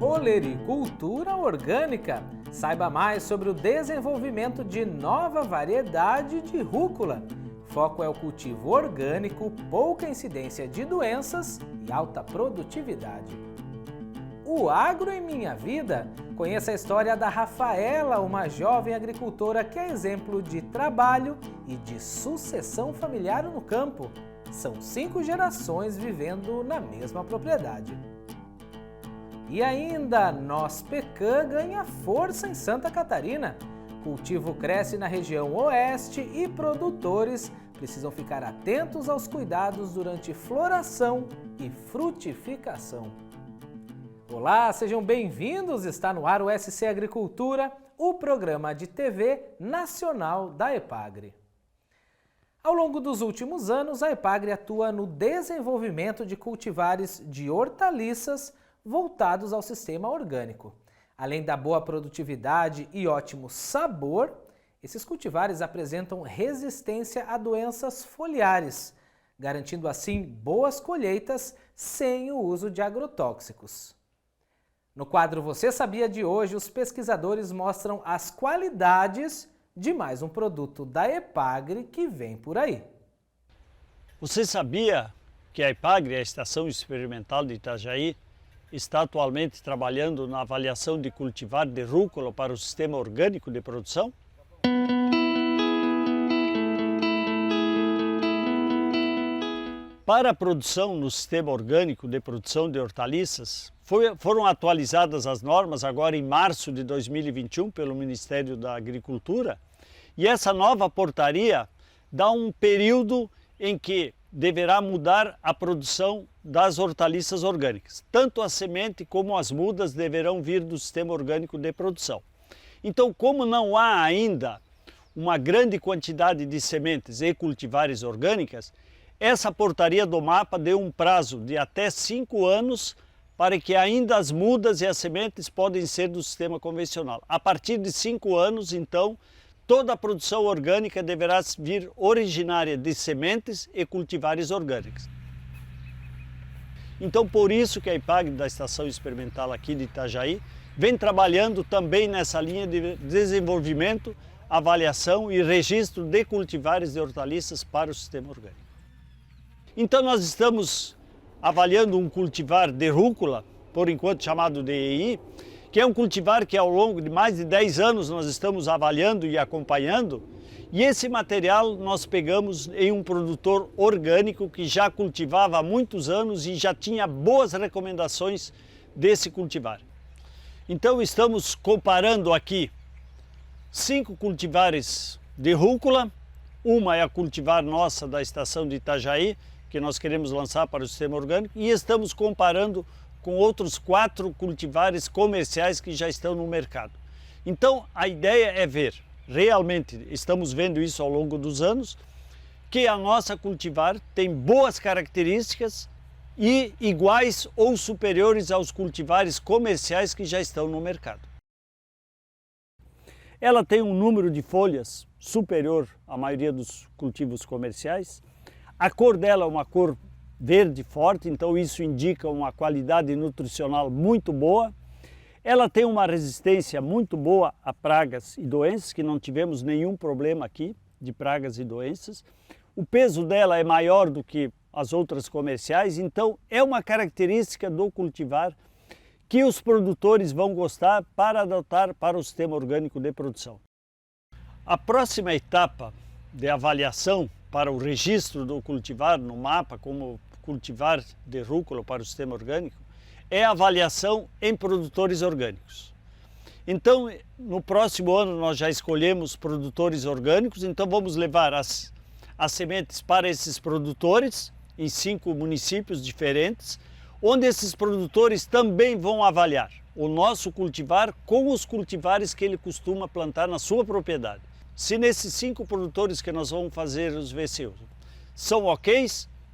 Olericultura orgânica. Saiba mais sobre o desenvolvimento de nova variedade de rúcula. Foco é o cultivo orgânico, pouca incidência de doenças e alta produtividade. O Agro em Minha Vida. Conheça a história da Rafaela, uma jovem agricultora que é exemplo de trabalho e de sucessão familiar no campo. São 5 gerações vivendo na mesma propriedade. E ainda, Noz Pecan ganha força em Santa Catarina. Cultivo cresce na região oeste e produtores precisam ficar atentos aos cuidados durante floração e frutificação. Olá, sejam bem-vindos! Está no ar o SC Agricultura, o programa de TV nacional da EPAGRE. Ao longo dos últimos anos, a EPAGRE atua no desenvolvimento de cultivares de hortaliças voltados ao sistema orgânico. Além da boa produtividade e ótimo sabor, esses cultivares apresentam resistência a doenças foliares, garantindo assim boas colheitas sem o uso de agrotóxicos. No quadro Você Sabia de hoje, os pesquisadores mostram as qualidades de mais um produto da EPAGRE que vem por aí. Você sabia que a EPAGRE, a Estação Experimental de Itajaí, está atualmente trabalhando na avaliação de cultivar de rúcula para o sistema orgânico de produção? Para a produção no sistema orgânico de produção de hortaliças, foram atualizadas as normas agora em março de 2021 pelo Ministério da Agricultura, e essa nova portaria dá um período em que deverá mudar a produção das hortaliças orgânicas. Tanto a semente como as mudas deverão vir do sistema orgânico de produção. Então, como não há ainda uma grande quantidade de sementes e cultivares orgânicas, essa portaria do MAPA deu um prazo de até 5 anos para que ainda as mudas e as sementes podem ser do sistema convencional. A partir de 5 anos, então, toda a produção orgânica deverá vir originária de sementes e cultivares orgânicos. Então, por isso que a EPAGRE da Estação Experimental aqui de Itajaí vem trabalhando também nessa linha de desenvolvimento, avaliação e registro de cultivares de hortaliças para o sistema orgânico. Então, nós estamos avaliando um cultivar de rúcula, por enquanto chamado de EI, que é um cultivar que ao longo de mais de 10 anos nós estamos avaliando e acompanhando, e esse material nós pegamos em um produtor orgânico que já cultivava há muitos anos e já tinha boas recomendações desse cultivar. Então estamos comparando aqui 5 cultivares de rúcula, uma é a cultivar nossa da estação de Itajaí, que nós queremos lançar para o sistema orgânico, e estamos comparando com outros 4 cultivares comerciais que já estão no mercado. Então, a ideia é ver, realmente, estamos vendo isso ao longo dos anos, que a nossa cultivar tem boas características e iguais ou superiores aos cultivares comerciais que já estão no mercado. Ela tem um número de folhas superior à maioria dos cultivos comerciais. A cor dela é uma cor verde forte, então isso indica uma qualidade nutricional muito boa. Ela tem uma resistência muito boa a pragas e doenças, que não tivemos nenhum problema aqui de pragas e doenças. O peso dela é maior do que as outras comerciais, então é uma característica do cultivar que os produtores vão gostar para adotar para o sistema orgânico de produção. A próxima etapa de avaliação para o registro do cultivar no MAPA como cultivar de rúcula para o sistema orgânico é a avaliação em produtores orgânicos. Então, no próximo ano nós já escolhemos produtores orgânicos, então vamos levar as sementes para esses produtores em 5 municípios diferentes, onde esses produtores também vão avaliar o nosso cultivar com os cultivares que ele costuma plantar na sua propriedade. Se nesses 5 produtores que nós vamos fazer os VCUs são ok,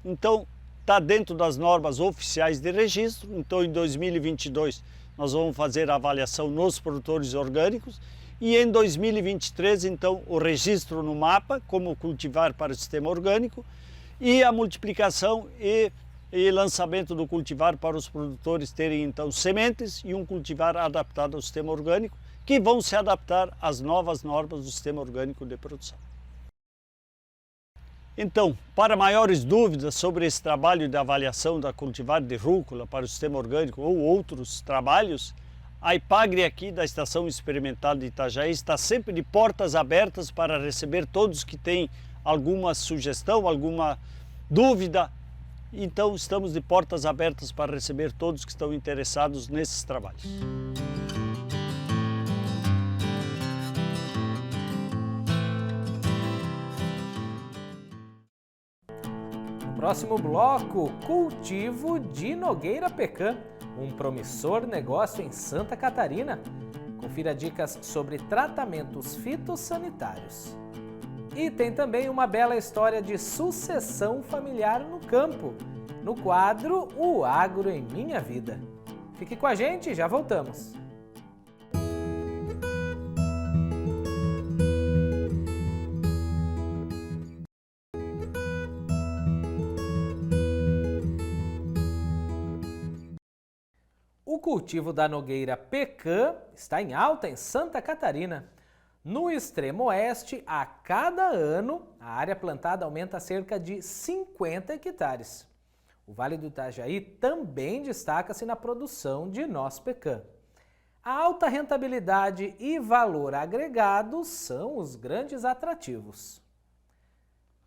então está dentro das normas oficiais de registro. Então em 2022 nós vamos fazer a avaliação nos produtores orgânicos e em 2023 então o registro no MAPA como cultivar para o sistema orgânico e a multiplicação e e lançamento do cultivar para os produtores terem então sementes e um cultivar adaptado ao sistema orgânico, que vão se adaptar às novas normas do sistema orgânico de produção. Então, para maiores dúvidas sobre esse trabalho de avaliação da cultivar de rúcula para o sistema orgânico ou outros trabalhos, a IPAGRE aqui da Estação Experimental de Itajaí está sempre de portas abertas para receber todos que têm alguma sugestão, alguma dúvida. Então estamos de portas abertas para receber todos que estão interessados nesses trabalhos. Próximo bloco, cultivo de Nogueira Pecan, um promissor negócio em Santa Catarina. Confira dicas sobre tratamentos fitossanitários. E tem também uma bela história de sucessão familiar no campo, no quadro O Agro em Minha Vida. Fique com a gente, já voltamos. O cultivo da Nogueira Pecan está em alta em Santa Catarina. No extremo oeste, a cada ano, a área plantada aumenta cerca de 50 hectares. O Vale do Itajaí também destaca-se na produção de noz pecan. A alta rentabilidade e valor agregado são os grandes atrativos.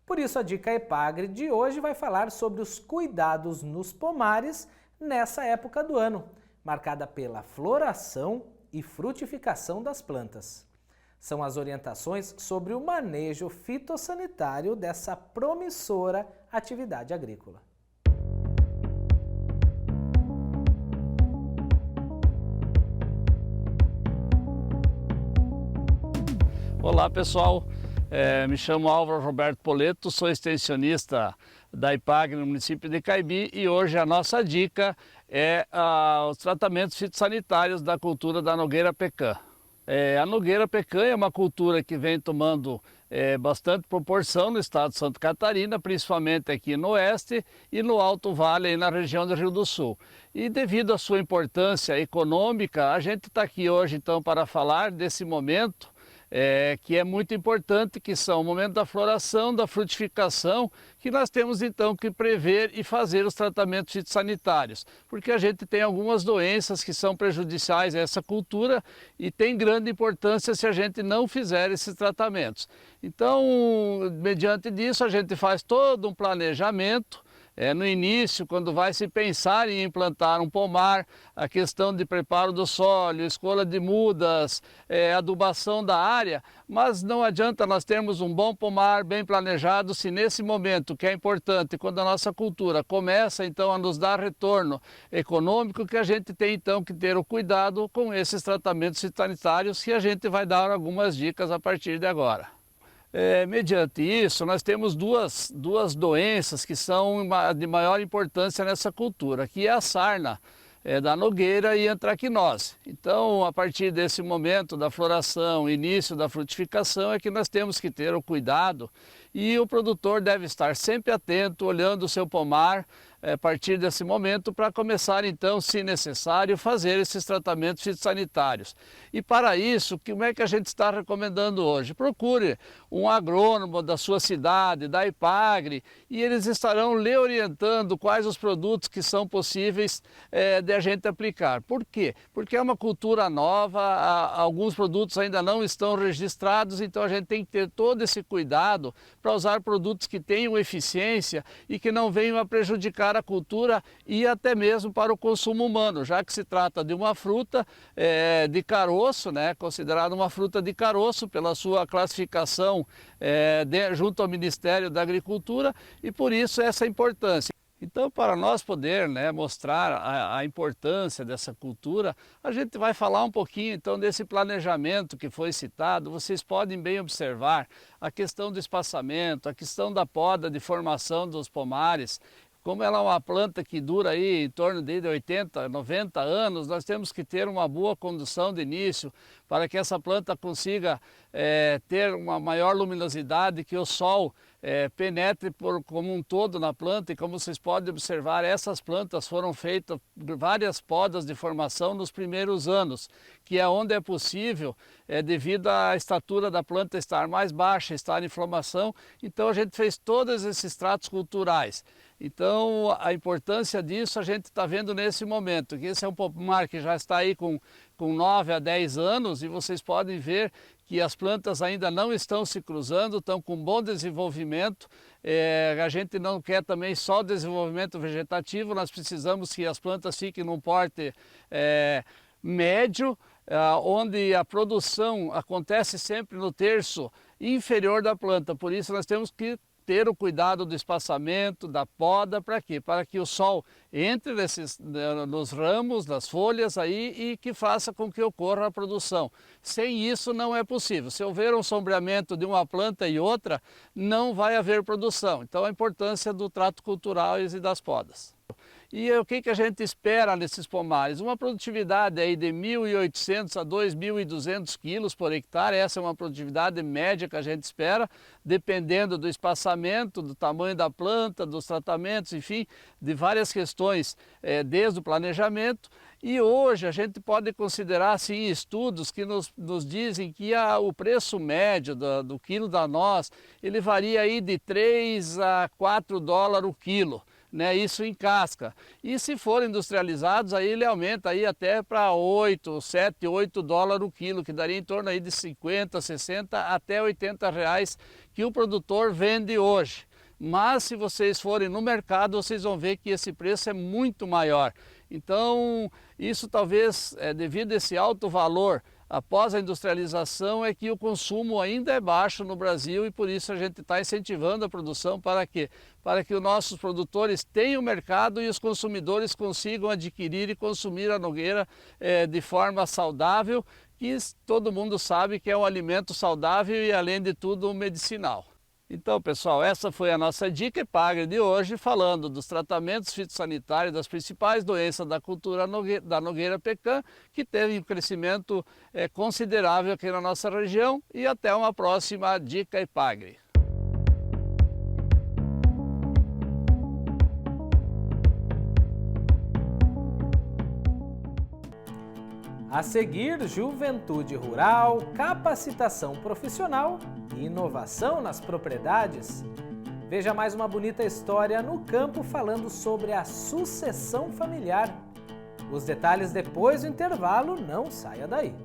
Por isso, a Dica Epagre de hoje vai falar sobre os cuidados nos pomares nessa época do ano, marcada pela floração e frutificação das plantas. São as orientações sobre o manejo fitossanitário dessa promissora atividade agrícola. Olá pessoal, me chamo Álvaro Roberto Poleto, sou extensionista da IPAGRE no município de Caibi e hoje a nossa dica é os tratamentos fitossanitários da cultura da Nogueira Pecan. A Nogueira Pecan é uma cultura que vem tomando bastante proporção no estado de Santa Catarina, principalmente aqui no oeste e no Alto Vale, aí na região do Rio do Sul. E devido à sua importância econômica, a gente está aqui hoje então para falar desse momento que é muito importante, que são o momento da floração, da frutificação, que nós temos então que prever e fazer os tratamentos fitossanitários, porque a gente tem algumas doenças que são prejudiciais a essa cultura e tem grande importância se a gente não fizer esses tratamentos. Então, mediante disso, a gente faz todo um planejamento. No início, quando vai se pensar em implantar um pomar, a questão de preparo do solo, escolha de mudas, adubação da área, mas não adianta nós termos um bom pomar bem planejado se nesse momento, que é importante, quando a nossa cultura começa então a nos dar retorno econômico, que a gente tem então que ter o cuidado com esses tratamentos fitossanitários, que a gente vai dar algumas dicas a partir de agora. Mediante isso, nós temos duas doenças que são de maior importância nessa cultura, que é a sarna da nogueira e a antracnose. Então, a partir desse momento da floração, início da frutificação, é que nós temos que ter o cuidado e o produtor deve estar sempre atento, olhando o seu pomar, a partir desse momento, para começar então, se necessário, fazer esses tratamentos fitossanitários. E para isso, como é que a gente está recomendando hoje? Procure um agrônomo da sua cidade, da IPAGRE, e eles estarão lhe orientando quais os produtos que são possíveis de a gente aplicar. Por quê? Porque é uma cultura nova, alguns produtos ainda não estão registrados, então a gente tem que ter todo esse cuidado para usar produtos que tenham eficiência e que não venham a prejudicar a cultura e até mesmo para o consumo humano, já que se trata de uma fruta de caroço, considerada uma fruta de caroço pela sua classificação junto ao Ministério da Agricultura, e por isso essa importância. Então, para nós poder mostrar a importância dessa cultura, a gente vai falar um pouquinho então desse planejamento que foi citado. Vocês podem bem observar a questão do espaçamento, a questão da poda de formação dos pomares. Como ela é uma planta que dura aí em torno de 80, 90 anos, nós temos que ter uma boa condução de início para que essa planta consiga ter uma maior luminosidade, que o sol penetre como um todo na planta, e como vocês podem observar, essas plantas foram feitas várias podas de formação nos primeiros anos, que é onde é possível, devido à estatura da planta estar mais baixa, estar em inflamação, então a gente fez todos esses tratos culturais. Então a importância disso a gente está vendo nesse momento, que esse é um pomar que já está aí com 9 a 10 anos, e vocês podem ver que as plantas ainda não estão se cruzando, estão com bom desenvolvimento. A gente não quer também só o desenvolvimento vegetativo, nós precisamos que as plantas fiquem num porte médio, onde a produção acontece sempre no terço inferior da planta. Por isso nós temos que ter o cuidado do espaçamento, da poda, para quê? Para que o sol entre nos ramos, nas folhas aí, e que faça com que ocorra a produção. Sem isso não é possível. Se houver um sombreamento de uma planta e outra, não vai haver produção. Então a importância do trato cultural e das podas. E o que a gente espera nesses pomares? Uma produtividade aí de 1.800 a 2.200 quilos por hectare. Essa é uma produtividade média que a gente espera, dependendo do espaçamento, do tamanho da planta, dos tratamentos, enfim, de várias questões, desde o planejamento. E hoje a gente pode considerar assim, estudos que nos dizem que o preço médio do quilo da noz, ele varia aí de 3 a 4 dólares o quilo. Isso em casca. E se for industrializados, aí ele aumenta aí até para 7, 8 dólares o quilo, que daria em torno aí de 50, 60 até 80 reais que o produtor vende hoje. Mas se vocês forem no mercado, vocês vão ver que esse preço é muito maior. Então, isso talvez, devido a esse alto valor, após a industrialização, é que o consumo ainda é baixo no Brasil, e por isso a gente está incentivando a produção para quê? Para que os nossos produtores tenham mercado e os consumidores consigam adquirir e consumir a nogueira de forma saudável, que todo mundo sabe que é um alimento saudável e, além de tudo, medicinal. Então, pessoal, essa foi a nossa dica Epagre de hoje, falando dos tratamentos fitossanitários das principais doenças da cultura da nogueira pecan, que teve um crescimento considerável aqui na nossa região. E até uma próxima dica Epagre. A seguir, juventude rural, capacitação profissional e inovação nas propriedades. Veja mais uma bonita história no campo falando sobre a sucessão familiar. Os detalhes depois do intervalo, não saia daí.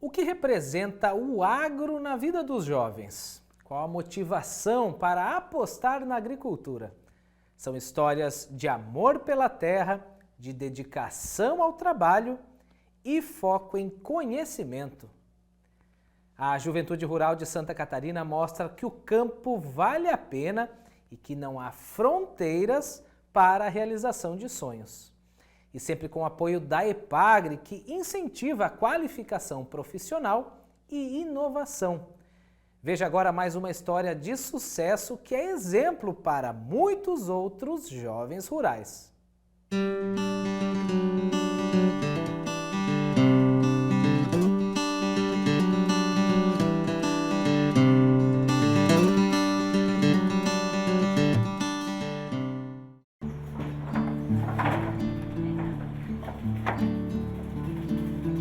O que representa o agro na vida dos jovens? Qual a motivação para apostar na agricultura? São histórias de amor pela terra, de dedicação ao trabalho e foco em conhecimento. A Juventude Rural de Santa Catarina mostra que o campo vale a pena e que não há fronteiras para a realização de sonhos. E sempre com o apoio da Epagre, que incentiva a qualificação profissional e inovação. Veja agora mais uma história de sucesso que é exemplo para muitos outros jovens rurais.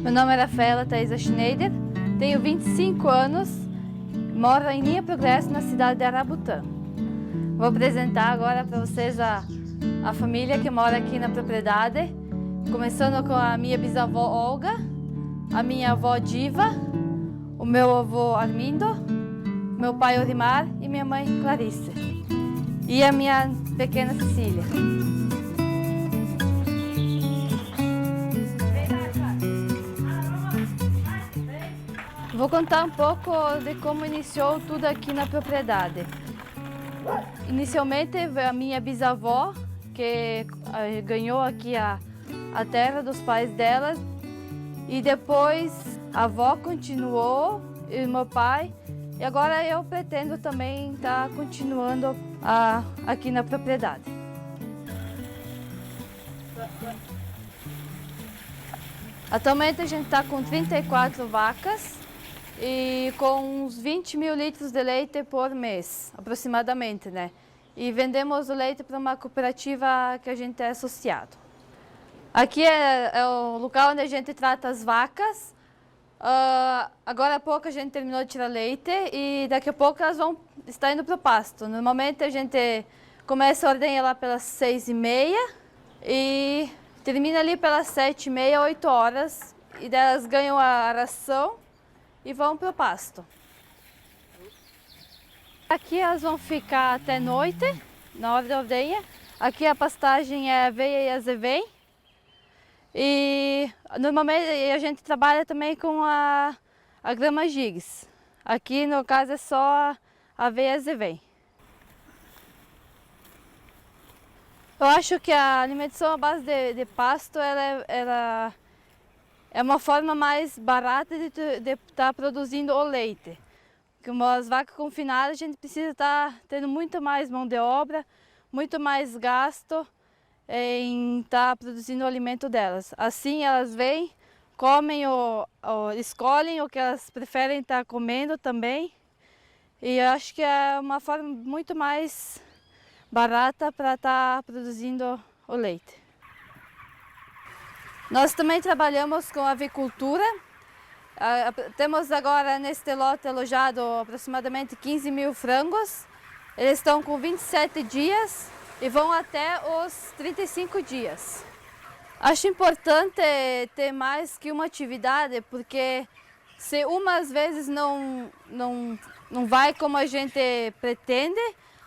Meu nome é Rafaela Thaisa Schneider, tenho 25 anos, moro em Linha Progresso, na cidade de Arabutã. Vou apresentar agora para vocês a família que mora aqui na propriedade, começando com a minha bisavó Olga, a minha avó Diva, o meu avô Armindo, meu pai Orimar e minha mãe Clarice, e a minha pequena Cecília. Vou contar um pouco de como iniciou tudo aqui na propriedade. Inicialmente, a minha bisavó, que ganhou aqui a terra dos pais dela, e depois a avó continuou, e meu pai, e agora eu pretendo também estar continuando aqui na propriedade. Atualmente a gente está com 34 vacas e com uns 20 mil litros de leite por mês, aproximadamente, né? E vendemos o leite para uma cooperativa que a gente é associado. Aqui é o local onde a gente trata as vacas. Agora há pouco a gente terminou de tirar leite e daqui a pouco elas vão estar indo para o pasto. Normalmente a gente começa a ordenhar lá pelas 6h30 e termina ali pelas 7h30, 8 horas. E daí elas ganham a ração e vão para o pasto. Aqui elas vão ficar até noite, na hora da ordenha. Aqui a pastagem é aveia e azevém. E normalmente a gente trabalha também com a grama gigs. Aqui no caso é só aveia e azevém. Eu acho que a alimentação à base de pasto ela é uma forma mais barata de estar produzindo o leite. Como as vacas confinadas, a gente precisa estar tendo muito mais mão de obra, muito mais gasto em estar produzindo o alimento delas. Assim elas vêm, comem escolhem o que elas preferem estar comendo também. E eu acho que é uma forma muito mais barata para estar produzindo o leite. Nós também trabalhamos com avicultura. Temos agora neste lote alojado aproximadamente 15 mil frangos. Eles estão com 27 dias e vão até os 35 dias. Acho importante ter mais que uma atividade, porque se umas vezes não vai como a gente pretende,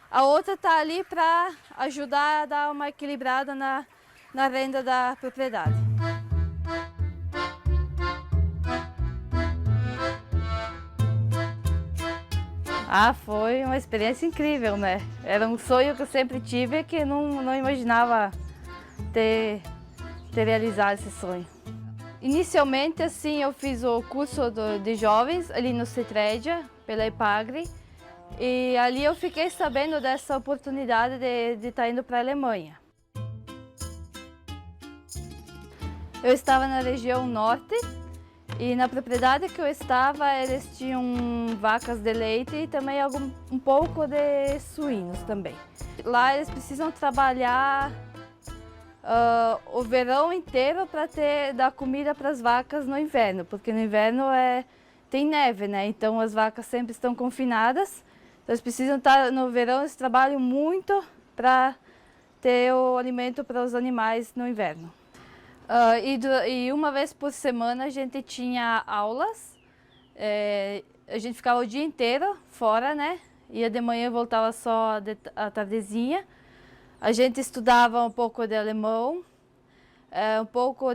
a outra está ali para ajudar a dar uma equilibrada na renda da propriedade. Foi uma experiência incrível, né? Era um sonho que eu sempre tive que não imaginava ter realizado esse sonho. Inicialmente, assim, eu fiz o curso de jovens ali no Cetredia, pela Ipagre, e ali eu fiquei sabendo dessa oportunidade de estar indo para a Alemanha. Eu estava na região norte e na propriedade que eu estava eles tinham vacas de leite e também um pouco de suínos também. Lá eles precisam trabalhar o verão inteiro para dar comida para as vacas no inverno, porque no inverno tem neve, né? Então as vacas sempre estão confinadas. Então eles precisam estar no verão, eles trabalham muito para ter o alimento para os animais no inverno. E uma vez por semana a gente tinha aulas, a gente ficava o dia inteiro fora, né? Ia de manhã e voltava só à tardezinha. A gente estudava um pouco de alemão, um pouco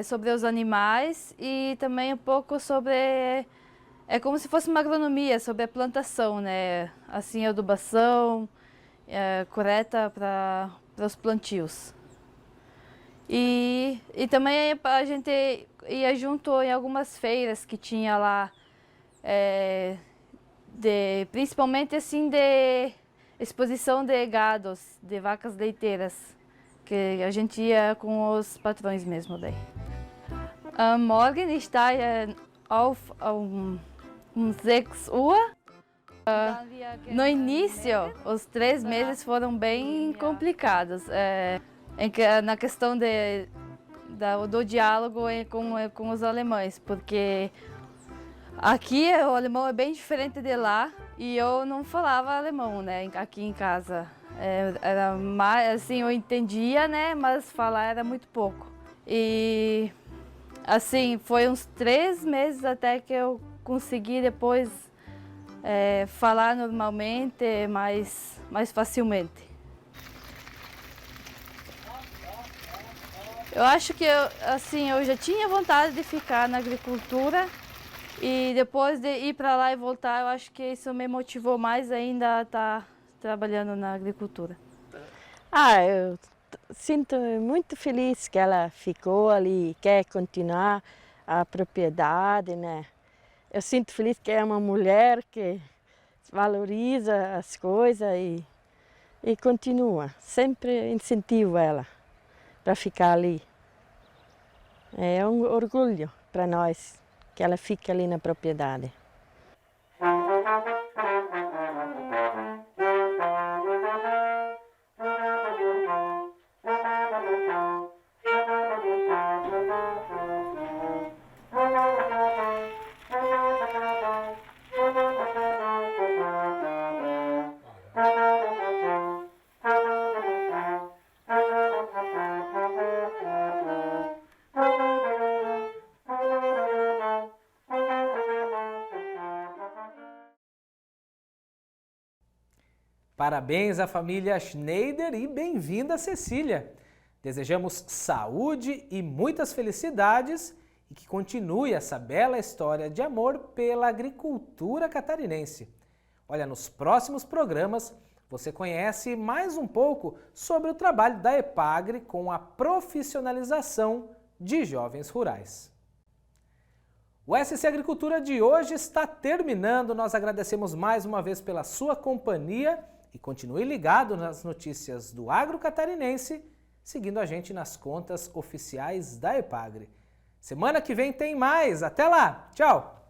sobre os animais e também um pouco sobre... É como se fosse uma agronomia sobre a plantação, né? Assim, adubação, coleta para os plantios. E também a gente ia junto em algumas feiras que tinha lá, principalmente assim de exposição de gados, de vacas leiteiras, que a gente ia com os patrões mesmo daí. Morgen ich stehe auf 6 Uhr. No início, os 3 meses foram bem complicados. Na questão do diálogo com os alemães, porque aqui o alemão é bem diferente de lá e eu não falava alemão, né, aqui em casa. Era mais, assim, eu entendia, né, mas falar era muito pouco. E assim, foi uns 3 meses até que eu consegui depois falar normalmente, mais facilmente. Eu acho que eu já tinha vontade de ficar na agricultura e depois de ir para lá e voltar, eu acho que isso me motivou mais ainda a estar trabalhando na agricultura. Eu sinto muito feliz que ela ficou ali, quer continuar a propriedade, né? Eu sinto feliz que é uma mulher que valoriza as coisas e continua. Sempre incentivo ela. para ficar ali. É um orgulho para nós que ela fique ali na propriedade. Parabéns à família Schneider e bem-vinda, Cecília! Desejamos saúde e muitas felicidades e que continue essa bela história de amor pela agricultura catarinense. Olha, nos próximos programas você conhece mais um pouco sobre o trabalho da EPAGRE com a profissionalização de jovens rurais. O SC Agricultura de hoje está terminando. Nós agradecemos mais uma vez pela sua companhia e continue ligado nas notícias do agro catarinense, seguindo a gente nas contas oficiais da EPAGRE. Semana que vem tem mais. Até lá! Tchau!